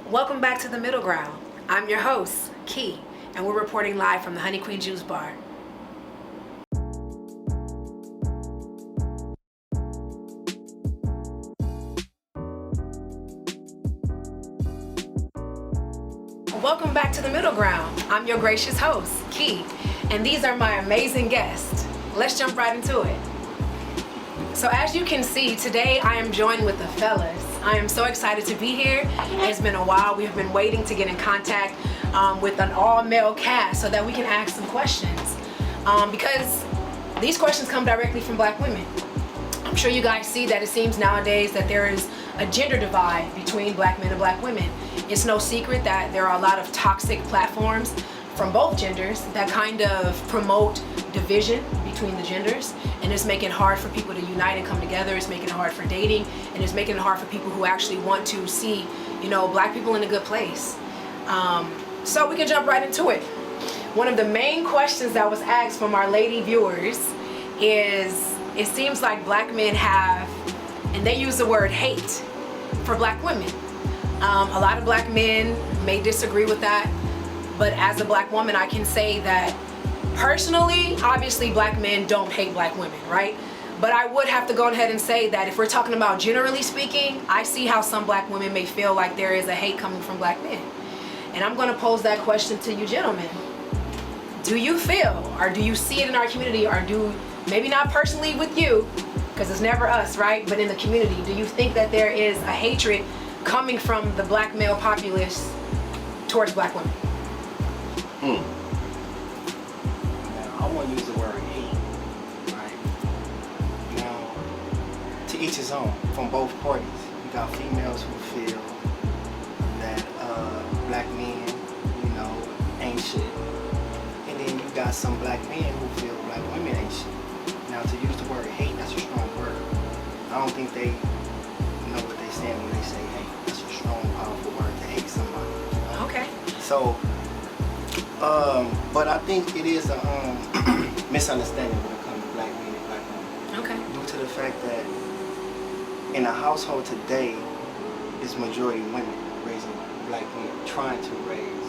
Welcome back to The Middle Ground. I'm your host, Key, and we're reporting live from the Honey Queen Juice Bar. Welcome back to The Middle Ground. I'm your gracious host, Key, and these are my amazing guests. Let's jump right into it. So as you can see, today I am joined with the fellas. I am so excited to be here. It's been a while. We have been waiting to get in contact with an all-male cast so that we can ask some questions. Because these questions come directly from black women. I'm sure you guys see that it seems nowadays that there is a gender divide between black men and black women. It's no secret that there are a lot of toxic platforms from both genders that kind of promote division between the genders, and it's making it hard for people to unite and come together. It's making it hard for dating, and it's making it hard for people who actually want to see, black people in a good place. So we can jump right into it. One of the main questions that was asked from our lady viewers is, it seems like black men have, and they use the word hate for black women. A lot of black men may disagree with that, but as a black woman, I can say that personally, obviously black men don't hate black women, right? But I would have to go ahead and say that if we're talking about generally speaking, I see how some black women may feel like there is a hate coming from black men. And I'm gonna pose that question to you gentlemen. Do you feel, or do you see it in our community, or maybe not personally with you, because it's never us, right? But in the community, do you think that there is a hatred coming from the black male populace towards black women? Now, I won't use the word hate, right? Now, to each his own, from both parties. You got females who feel that black men, ain't shit. And then you got some black men who feel black women ain't shit. Now, to use the word hate, that's a strong word. I don't think they know what they stand when they say hate. That's a strong, powerful word to hate somebody. Okay. So, but I think it is a misunderstanding when it comes to black men and black women. Okay. Due to the fact that in a household today, it's majority women raising black men, trying to raise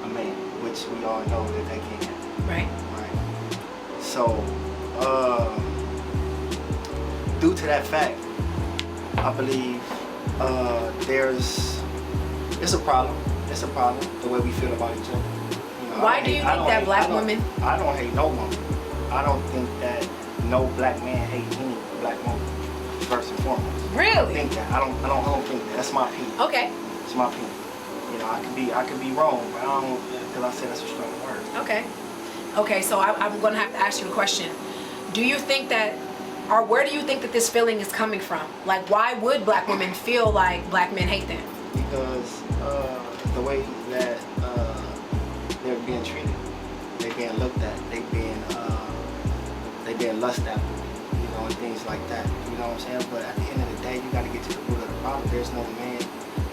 a man, which we all know that they can't. Right. Right. So, due to that fact, I believe it's a problem. It's a problem the way we feel about each other. Why do you think that black women? I don't hate no woman. I don't think that no black man hate any black woman. First and foremost. Really? I think that. I don't think that. That's my opinion. Okay. It's my opinion. I could be wrong, but I don't, because I said that's a strong word. Okay. Okay, so I'm going to have to ask you a question. Do you think that, or where do you think that this feeling is coming from? Like, why would black women feel like black men hate them? Because the way that they're being treated, they're being looked at, they're being lust after, and things like that. You know what I'm saying? But at the end of the day, you got to get to the root of the problem. There's no man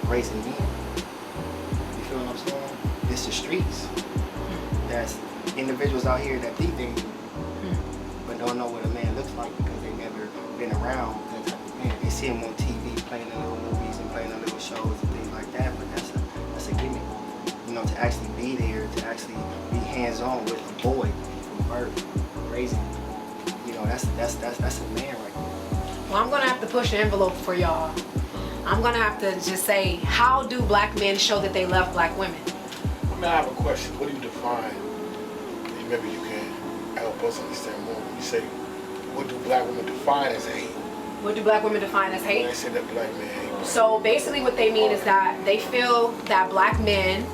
raising men. You feel what I'm saying? It's the streets. There's individuals out here that think they do, but don't know what a man looks like because they've never been around that type of man. They see him on TV playing in little movies and playing in little shows and things like that, but that's a gimmick. To actually be there, to actually be hands-on with a boy from birth, raising him. That's a man right there. Well, I'm going to have to push an envelope for y'all. I'm going to have to just say, how do black men show that they love black women? I have a question. What do you define? Maybe you can help us understand more. When you say, what do black women define as hate? What do black women define as hate? When they say that black men hate. So basically what they mean is that they feel that black men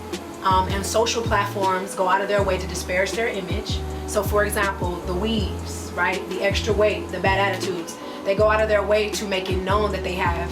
and social platforms go out of their way to disparage their image. So for example, the weaves, right? The extra weight, the bad attitudes. They go out of their way to make it known that they have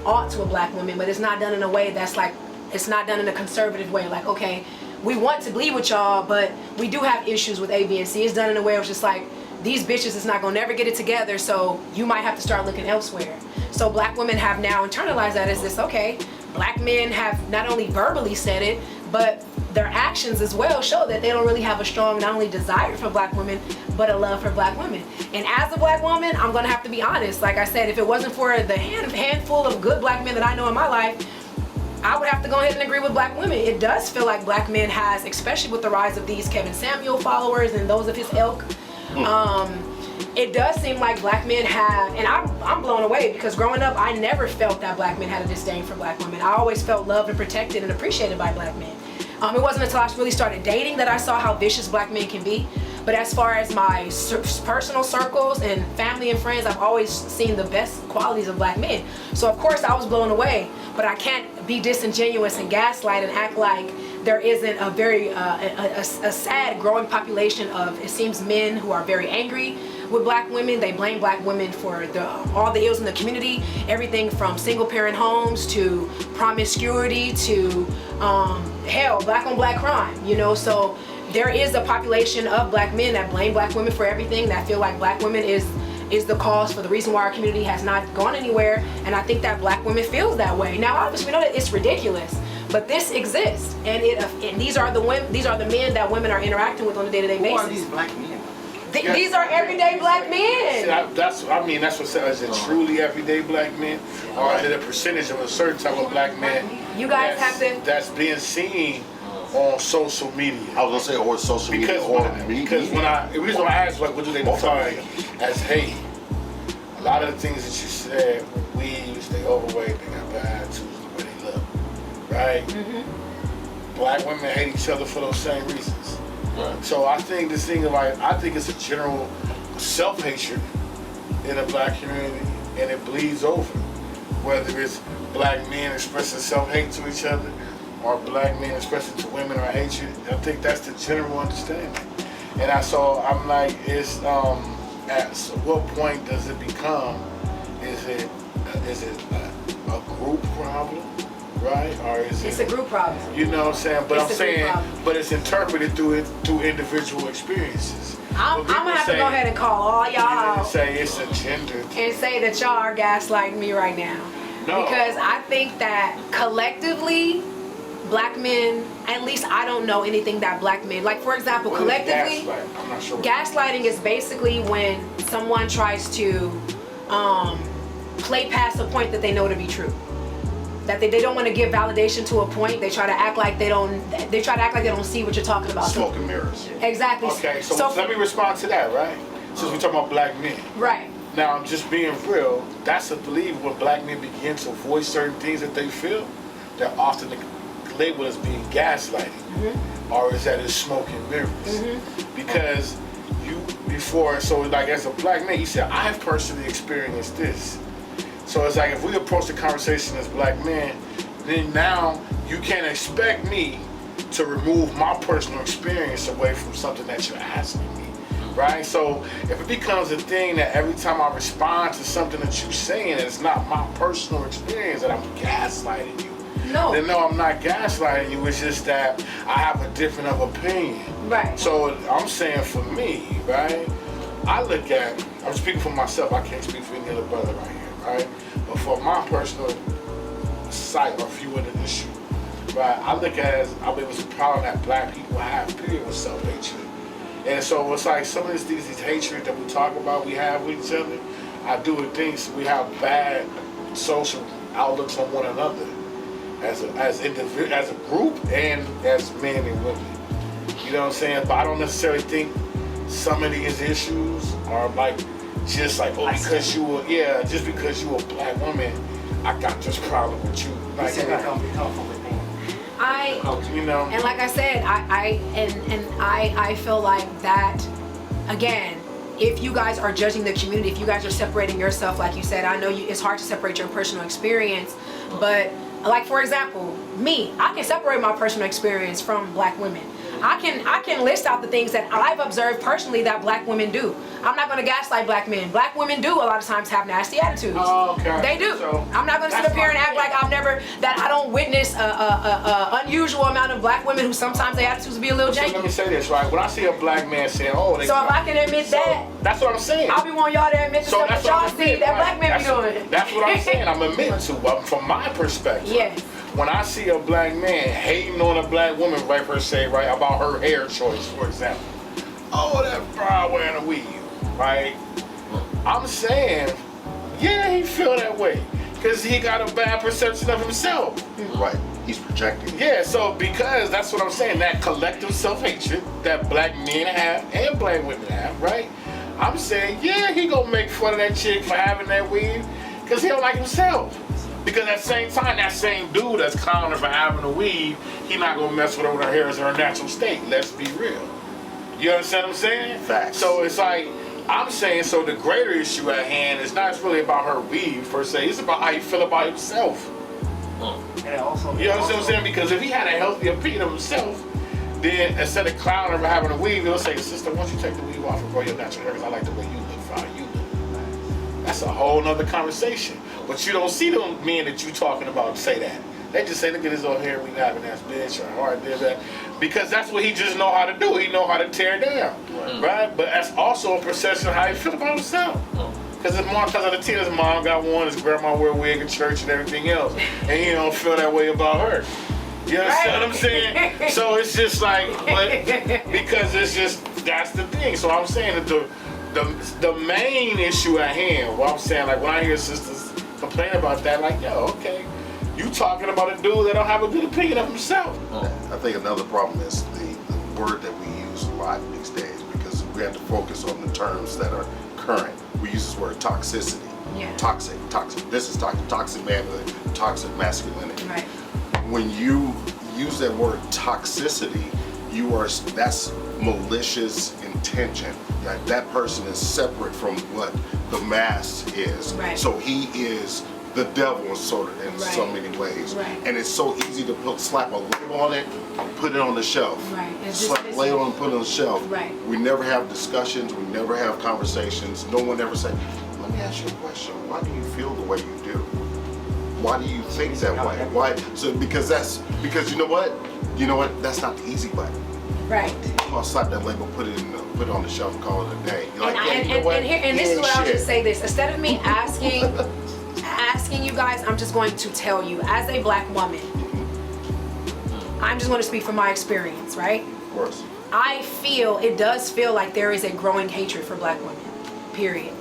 aught to a black woman, but it's not done in a way that's like, it's not done in a conservative way. Like, okay, we want to bleed with y'all, but we do have issues with A, B, and C. It's done in a way where it's just like, these bitches is not gonna never get it together, so you might have to start looking elsewhere. So black women have now internalized that as this, okay, black men have not only verbally said it, but their actions as well show that they don't really have a strong, not only desire for black women, but a love for black women. And as a black woman, I'm gonna have to be honest. Like I said, if it wasn't for the handful of good black men that I know in my life, I would have to go ahead and agree with black women. It does feel like black men has, especially with the rise of these Kevin Samuel followers and those of his ilk, it does seem like black men have, and I'm blown away because growing up, I never felt that black men had a disdain for black women. I always felt loved and protected and appreciated by black men. It wasn't until I really started dating that I saw how vicious black men can be. But as far as my personal circles and family and friends, I've always seen the best qualities of black men. So of course I was blown away, but I can't be disingenuous and gaslight and act like there isn't a very a sad growing population of, it seems, men who are very angry with black women. They blame black women for all the ills in the community, everything from single parent homes to promiscuity to hell, black on black crime, you know. So there is a population of black men that blame black women for everything, that feel like black women is the cause for the reason why our community has not gone anywhere. And I think that black women feels that way. Now obviously we know that it's ridiculous, but this exists, and these are the men that women are interacting with on a day-to-day basis. Who are these black men? These are everyday black men. See, that's what I'm saying. Is it truly everyday black men, or is it a percentage of a certain type of black man? You guys have to. That's being seen on social media. I was gonna say, or social media, because the reason why I asked, like, what do they define as hate? A lot of the things that you said, weaves, they overweight, they got bad attitudes, the way they look, right? Mm-hmm. Black women hate each other for those same reasons. Right. So I think this thing, like, I think it's a general self-hatred in the black community, and it bleeds over. Whether it's black men expressing self-hate to each other, or black men expressing to women or hatred, I think that's the general understanding. And I'm like, at what point does it become? Is it a group problem, right? Or is it's a group problem? You know what I'm saying? But but it's interpreted through individual experiences. I'm gonna have to go ahead and call all y'all out and say it's a gender and say that y'all are gaslighting me right now. No. Because I think that collectively, black men, at least I don't know anything that black men, like for example, collectively, I'm not sure. Gaslighting is basically when someone tries to play past a point that they know to be true. That they don't want to give validation to a point. They try to act like they don't see what you're talking about. Smoke and mirrors. Exactly. Okay, so let me respond to that, right? Since we're talking about black men. Right. Now, I'm just being real. That's a belief when black men begin to voice certain things that they feel, they're often labeled as being gaslighting, or is that it's smoke and mirrors? Because so like as a black man, you said, I've personally experienced this. So it's like if we approach the conversation as black men, then now you can't expect me to remove my personal experience away from something that you're asking me, right? So if it becomes a thing that every time I respond to something that you're saying, it's not my personal experience, that I'm gaslighting you. No. Then no, I'm not gaslighting you. It's just that I have a different of opinion. Right. So I'm saying for me, right? I'm speaking for myself. I can't speak for any other brother right here, right? But for my personal sight or view of the issue, right? I look at it as I believe it's a problem that black people have, period, with self-hatred. And so it's like some of these hatred that we talk about, we have with each other. I do with things we have bad social outlooks on one another. As a group and as men and women. You know what I'm saying? But I don't necessarily think some of these issues are like just like, because you were a black woman, I got this problem with you. Like, come from within. And like I said, I feel like that again. If you guys are judging the community, if you guys are separating yourself, like you said, I know it's hard to separate your personal experience, but like for example, me, I can separate my personal experience from black women. I can list out the things that I've observed personally that black women do. I'm not going to gaslight black men. Black women do a lot of times have nasty attitudes. Oh, okay. They do. So I'm not going to sit up here and act like I don't witness a unusual amount of black women who sometimes their attitudes be a little janky. So let me say this, right? When I see a black man saying, so if I can admit that, that's what I'm saying. I'll be wanting y'all to admit the stuff that y'all see that black men be doing. That's what I'm saying. I'm admitting to, but from my perspective. Yes. When I see a black man hating on a black woman, right, per se, right, about her hair choice, for example. Oh, that broad wearing a weave, right? I'm saying, yeah, he feel that way, because he got a bad perception of himself. Right. He's projecting. Yeah, so because that's what I'm saying, that collective self-hatred that black men have and black women have, right? I'm saying, yeah, he gonna make fun of that chick for having that weave because he don't like himself. Because at the same time, that same dude that's clowning her for having a weave, he not gonna mess with her when her hair is in her natural state. Let's be real. You understand what I'm saying? Facts. So it's like, I'm saying, so the greater issue at hand is not really about her weave per se, it's about how you feel about himself. And also, You understand what I'm saying? Because if he had a healthy opinion of himself, then instead of clowning her for having a weave, he'll say, sister, why don't you take the weave off and grow your natural hair because I like the way you look for how you look. That's a whole nother conversation. But you don't see them men that you talking about say that. They just say, look at his old hair, we having ass bitch, or hard did that. Because that's what he just know how to do. He know how to tear down, right? But that's also a perception of how he feel about himself. Because his mom, because of the tears, his mom got one, his grandma wear a wig in church and everything else. And he don't feel that way about her. You understand what I'm saying? So it's just like, but because it's just, that's the thing. So I'm saying that the main issue at hand, what I'm saying, like when I hear sisters complain about that, like, yo, okay, you talking about a dude that don't have a good opinion of himself. I think another problem is the word that we use a lot these days because we have to focus on the terms that are current. We use this word toxicity. Yeah. Toxic. This is toxic manhood, toxic masculinity. Right. When you use that word toxicity, that's malicious intention. That person is separate from what the mass is. Right. So he is the devil in so many ways. Right. And it's so easy to slap a label on it, put it on the shelf. Right. Slap a label on and put it on the shelf. Right. We never have discussions, we never have conversations. No one ever say, let me ask you a question. Why do you feel the way you do? Why do you think that way? Why? So because you know what? That's not the easy button. Right. I'll slap that label, put it on the shelf, and call it a day. You're like, And this is what I'll shit. just say this. Instead of me asking you guys, I'm just going to tell you, as a black woman, I'm just going to speak from my experience, right? Of course. It does feel like there is a growing hatred for black women, period.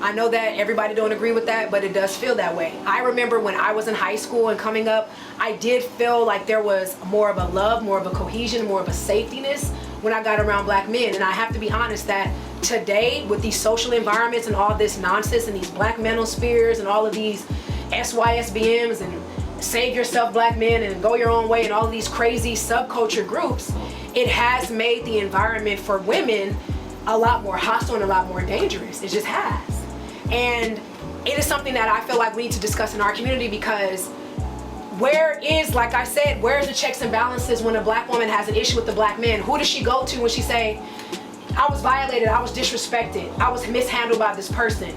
I know that everybody don't agree with that, but it does feel that way. I remember when I was in high school and coming up, I did feel like there was more of a love, more of a cohesion, more of a safetyness when I got around black men. And I have to be honest that today, with these social environments and all this nonsense and these black manospheres and all of these SYSBMs and save yourself black men and go your own way and all of these crazy subculture groups, it has made the environment for women a lot more hostile and a lot more dangerous. It just has. And it is something that I feel like we need to discuss in our community because like I said, where are the checks and balances when a black woman has an issue with the black man? Who does she go to when she say, I was violated, I was disrespected, I was mishandled by this person?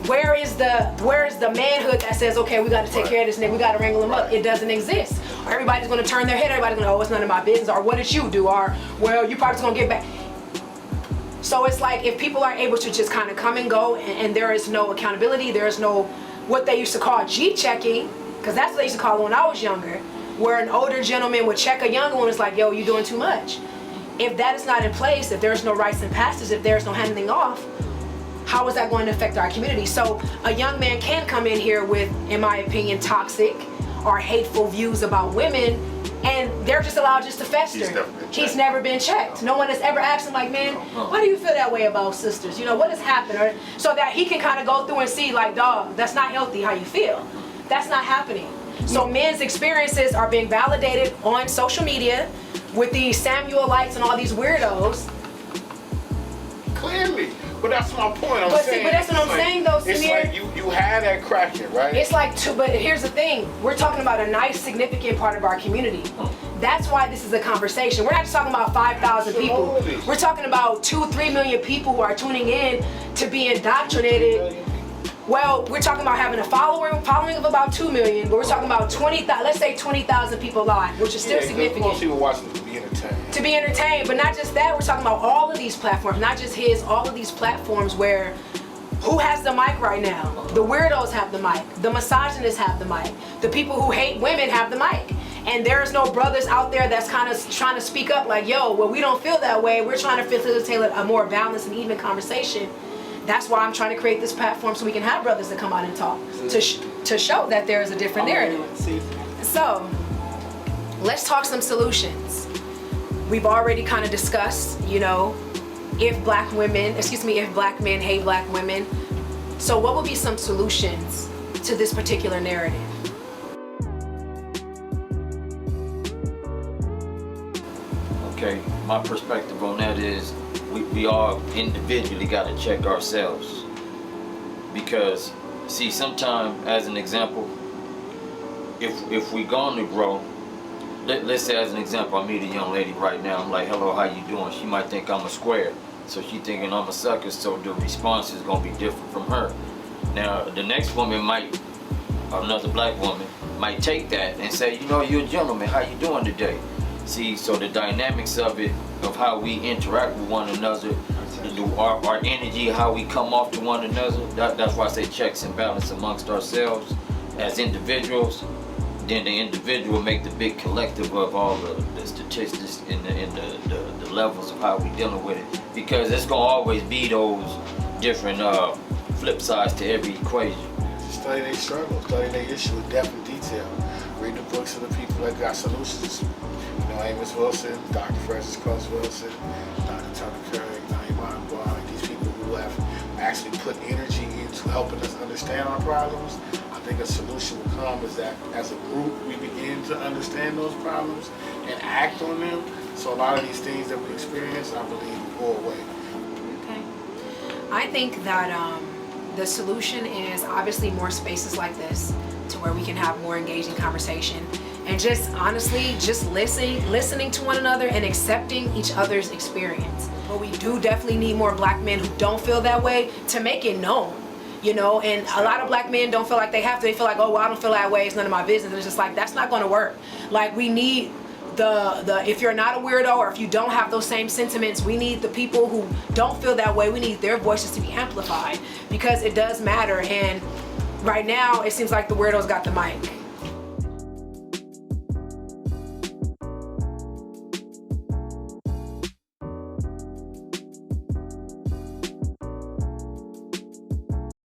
Where is the manhood that says, okay, we got to take care of this nigga, we got to wrangle him up? It doesn't exist. Or everybody's going to turn their head, everybody's going to, oh, it's none of my business, or what did you do, or, well, you probably going to get back. So it's like if people are able to just kind of come and go and there is no accountability, there is no what they used to call G-checking, because that's what they used to call it when I was younger, where an older gentleman would check a younger one. It's like, yo, you doing too much. If that is not in place, if there's no rights and passes, if there's no handing off, how is that going to affect our community? So a young man can come in here with, in my opinion, toxic or hateful views about women, and they're just allowed just to fester. He's never been checked. No one has ever asked him, like, man, why do you feel that way about sisters? What has happened? Or, so that he can kind of go through and see, like, dog, that's not healthy how you feel. That's not happening. So men's experiences are being validated on social media with these Samuelites and all these weirdos. Clearly. But that's my point. But that's what I'm saying, though, Samir. It's like you had that cracking, right? It's like, but here's the thing. We're talking about a nice, significant part of our community. That's why this is a conversation. We're not just talking about 5,000 people. We're talking about 2-3 million people who are tuning in to be indoctrinated. Well, we're talking about having a following of about 2 million, but we're talking about 20,000, let's say 20,000 people live, which is still significant. Most people watching to be entertained. To be entertained, but not just that, we're talking about all of these platforms, not just his, all of these platforms where who has the mic right now? The weirdos have the mic, the misogynists have the mic, the people who hate women have the mic. And there's no brothers out there that's kind of trying to speak up like, yo, well, we don't feel that way. We're trying to facilitate a more balanced and even conversation. That's why I'm trying to create this platform so we can have brothers that come out and talk to show that there is a different narrative. So let's talk some solutions. We've already kind of discussed, you know, if black men hate black women. So what would be some solutions to this particular narrative? Okay, my perspective on that is we all individually got to check ourselves. Because, see, sometimes, as an example, if we're going to grow, let's say as an example, I meet a young lady right now, I'm like, hello, how you doing? She might think I'm a square. So she thinking I'm a sucker, so the response is going to be different from her. Now, the next woman might, another black woman, might take that and say, you know, you're a gentleman, how you doing today? See, so the dynamics of it, of how we interact with one another, our energy, how we come off to one another, that's why I say checks and balance amongst ourselves as individuals. Then the individual make the big collective of all the statistics and the levels of how we dealing with it. Because it's gonna always be those different flip sides to every equation. Study their struggle, study their issue in depth and detail. Read the books of the people that got solutions. You know, Amos Wilson, Dr. Francis Cross Wilson, Dr. Tucker Curry, Naeem Brown, these people who have actually put energy into helping us understand our problems. I think a solution will come is that as a group we begin to understand those problems and act on them. So a lot of these things that we experience, I believe, will go away. Okay. I think that the solution is obviously more spaces like this to where we can have more engaging conversation and just honestly just listening to one another and accepting each other's experience. But we do definitely need more black men who don't feel that way to make it known. You know, and a lot of black men don't feel like they have to. They feel like, oh, well, I don't feel that way. It's none of my business. And it's just like, that's not going to work. Like, we need if you're not a weirdo or if you don't have those same sentiments, we need the people who don't feel that way. We need their voices to be amplified because it does matter. And right now, it seems like the weirdos got the mic.